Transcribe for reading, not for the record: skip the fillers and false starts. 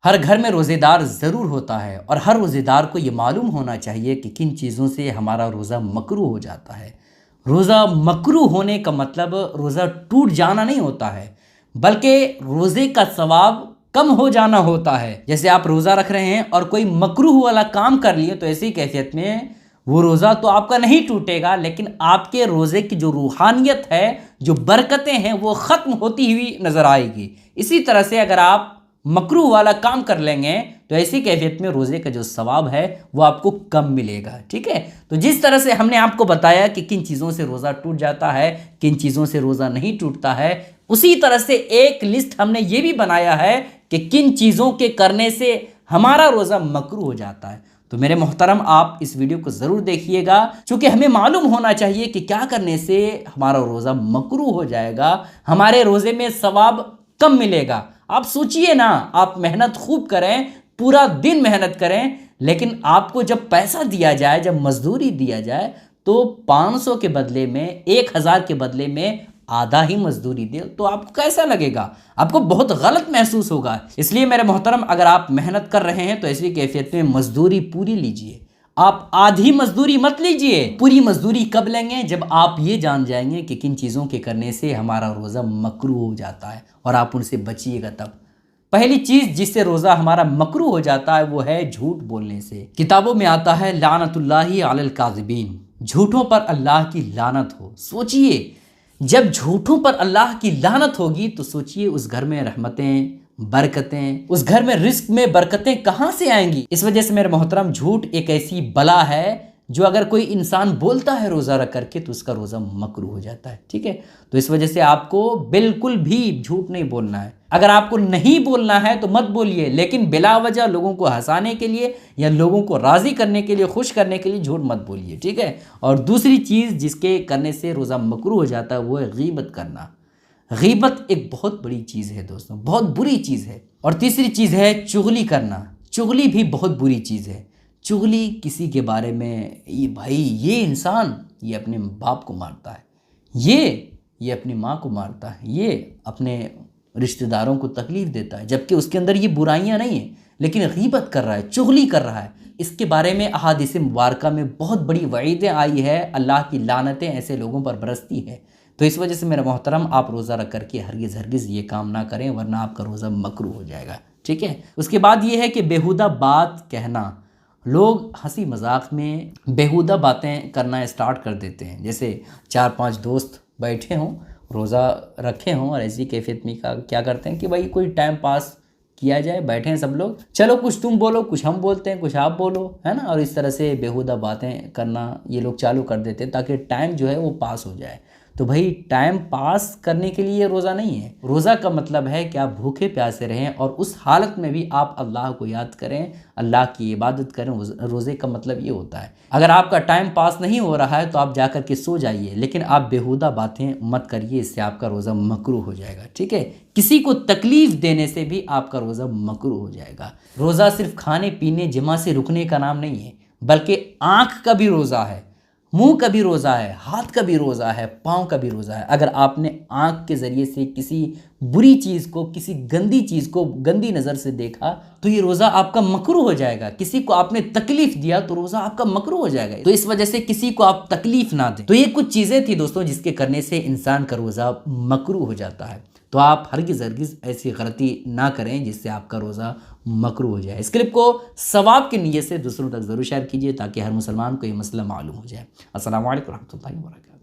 हर घर में रोज़ेदार ज़रूर होता है और हर रोज़ेदार को ये मालूम होना चाहिए कि किन चीज़ों से हमारा रोज़ा मकरूह हो जाता है। रोज़ा मकरूह होने का मतलब रोज़ा टूट जाना नहीं होता है, बल्कि रोज़े का सवाब कम हो जाना होता है। जैसे आप रोज़ा रख रहे हैं और कोई मकरूह वाला काम कर लिए, तो ऐसी कैफियत में वो रोज़ा तो आपका नहीं टूटेगा, लेकिन आपके रोज़े की जो रूहानियत है, जो बरकतें हैं, वो ख़त्म होती हुई नज़र आएगी। इसी तरह से अगर आप मकरूह वाला काम कर लेंगे तो ऐसी कैफियत में रोज़े का जो सवाब है वो आपको कम मिलेगा। ठीक है, तो जिस तरह से हमने आपको बताया कि किन चीज़ों से रोज़ा टूट जाता है, किन चीज़ों से रोज़ा नहीं टूटता है, उसी तरह से एक लिस्ट हमने ये भी बनाया है कि किन चीज़ों के करने से हमारा रोज़ा मकरूह हो जाता है। तो मेरे मोहतरम, आप इस वीडियो को ज़रूर देखिएगा, क्योंकि हमें मालूम होना चाहिए कि क्या करने से हमारा रोज़ा मकरूह हो जाएगा, हमारे रोज़े में सवाब कम मिलेगा। आप सोचिए ना, आप मेहनत खूब करें, पूरा दिन मेहनत करें, लेकिन आपको जब पैसा दिया जाए, जब मजदूरी दिया जाए, तो 500 के बदले में, 1000 के बदले में आधा ही मजदूरी दे, तो आपको कैसा लगेगा? आपको बहुत गलत महसूस होगा। इसलिए मेरे मोहतरम, अगर आप मेहनत कर रहे हैं तो ऐसी कैफियत में मजदूरी पूरी लीजिए। आप आधी मजदूरी मत लीजिए। पूरी मजदूरी कब लेंगे? जब आप ये जान जाएंगे कि किन चीज़ों के करने से हमारा रोज़ा मकरूह हो जाता है और आप उनसे बचिएगा। तब पहली चीज़ जिससे रोज़ा हमारा मकरूह हो जाता है वो है झूठ बोलने से। किताबों में आता है लानतुल्लाहि अलल काज़िबीन, झूठों पर अल्लाह की लानत हो। सोचिए, जब झूठों पर अल्लाह की लानत होगी तो सोचिए उस घर में रहमतें, बरकतें, उस घर में रिस्क में बरकतें कहाँ से आएंगी? इस वजह से मेरे मोहतरम, झूठ एक ऐसी बला है जो अगर कोई इंसान बोलता है रोज़ा रख करके तो उसका रोज़ा मकरूह हो जाता है। ठीक है, तो इस वजह से आपको बिल्कुल भी झूठ नहीं बोलना है। अगर आपको नहीं बोलना है तो मत बोलिए, लेकिन बिला वजह लोगों को हंसाने के लिए या लोगों को राज़ी करने के लिए, खुश करने के लिए झूठ मत बोलिए। ठीक है, और दूसरी चीज़ जिसके करने से रोज़ा मकरूह हो जाता है वो है गीबत करना। गीबत एक बहुत बड़ी चीज़ है दोस्तों, बहुत बुरी चीज़ है। और तीसरी चीज़ है चुगली करना। चुगली भी बहुत बुरी चीज़ है। चुगली किसी के बारे में, ये भाई ये इंसान ये अपने बाप को मारता है, ये अपनी माँ को मारता है, ये अपने रिश्तेदारों को तकलीफ़ देता है, जबकि उसके अंदर ये बुराइयां नहीं है, लेकिन गीबत कर रहा है, चुगली कर रहा है। इसके बारे में अहादीस मुबारका में बहुत बड़ी वईदें आई है, अल्लाह की लानतें ऐसे लोगों पर बरसती है। तो इस वजह से मेरा मोहतरम, आप रोज़ा रख करके हरगिज़ ये काम ना करें, वरना आपका रोज़ा मकरूह हो जाएगा। ठीक है, उसके बाद ये है कि बेहुदा बात कहना। लोग हंसी मजाक में बेहुदा बातें करना स्टार्ट कर देते हैं। जैसे 4-5 दोस्त बैठे हों, रोज़ा रखे हों, और ऐसी कैफियत में क्या करते हैं कि भाई कोई टाइम पास किया जाए, बैठे हैं सब लोग, चलो कुछ तुम बोलो, कुछ हम बोलते हैं, कुछ आप बोलो, है ना। और इस तरह से बेहुदा बातें करना ये लोग चालू कर देते हैं ताकि टाइम जो है वो पास हो जाए। तो भाई, टाइम पास करने के लिए रोज़ा नहीं है। रोज़ा का मतलब है कि आप भूखे प्यासे रहें और उस हालत में भी आप अल्लाह को याद करें, अल्लाह की इबादत करें। रोज़े का मतलब ये होता है। अगर आपका टाइम पास नहीं हो रहा है तो आप जाकर के सो जाइए, लेकिन आप बेहुदा बातें मत करिए, इससे आपका रोज़ा मकरूह हो जाएगा। ठीक है, किसी को तकलीफ़ देने से भी आपका रोज़ा मकरूह हो जाएगा। रोज़ा सिर्फ खाने पीने जमा से रुकने का नाम नहीं है, बल्कि आँख का भी रोज़ा है, मुंह का भी रोज़ा है, हाथ का भी रोज़ा है, पाँव का भी रोज़ा है। अगर आपने आँख के ज़रिए से किसी बुरी चीज़ को, किसी गंदी चीज़ को गंदी नज़र से देखा तो ये रोज़ा आपका मकरूह हो जाएगा। किसी को आपने तकलीफ़ दिया तो रोज़ा आपका मकरूह हो जाएगा। तो इस वजह से किसी को आप तकलीफ़ ना दें। तो ये कुछ चीज़ें थी दोस्तों जिसके करने से इंसान का रोज़ा मकरूह हो जाता है। तो आप हरगिज़ ऐसी गलती ना करें जिससे आपका रोज़ा मकरूह हो जाए। इस क्लिप को सवाब की नीयत से दूसरों तक ज़रूर शेयर कीजिए ताकि हर मुसलमान को ये मसला मालूम हो जाए। अस्सलामु अलैकुम रहमतुल्लाहि व बरकातहू।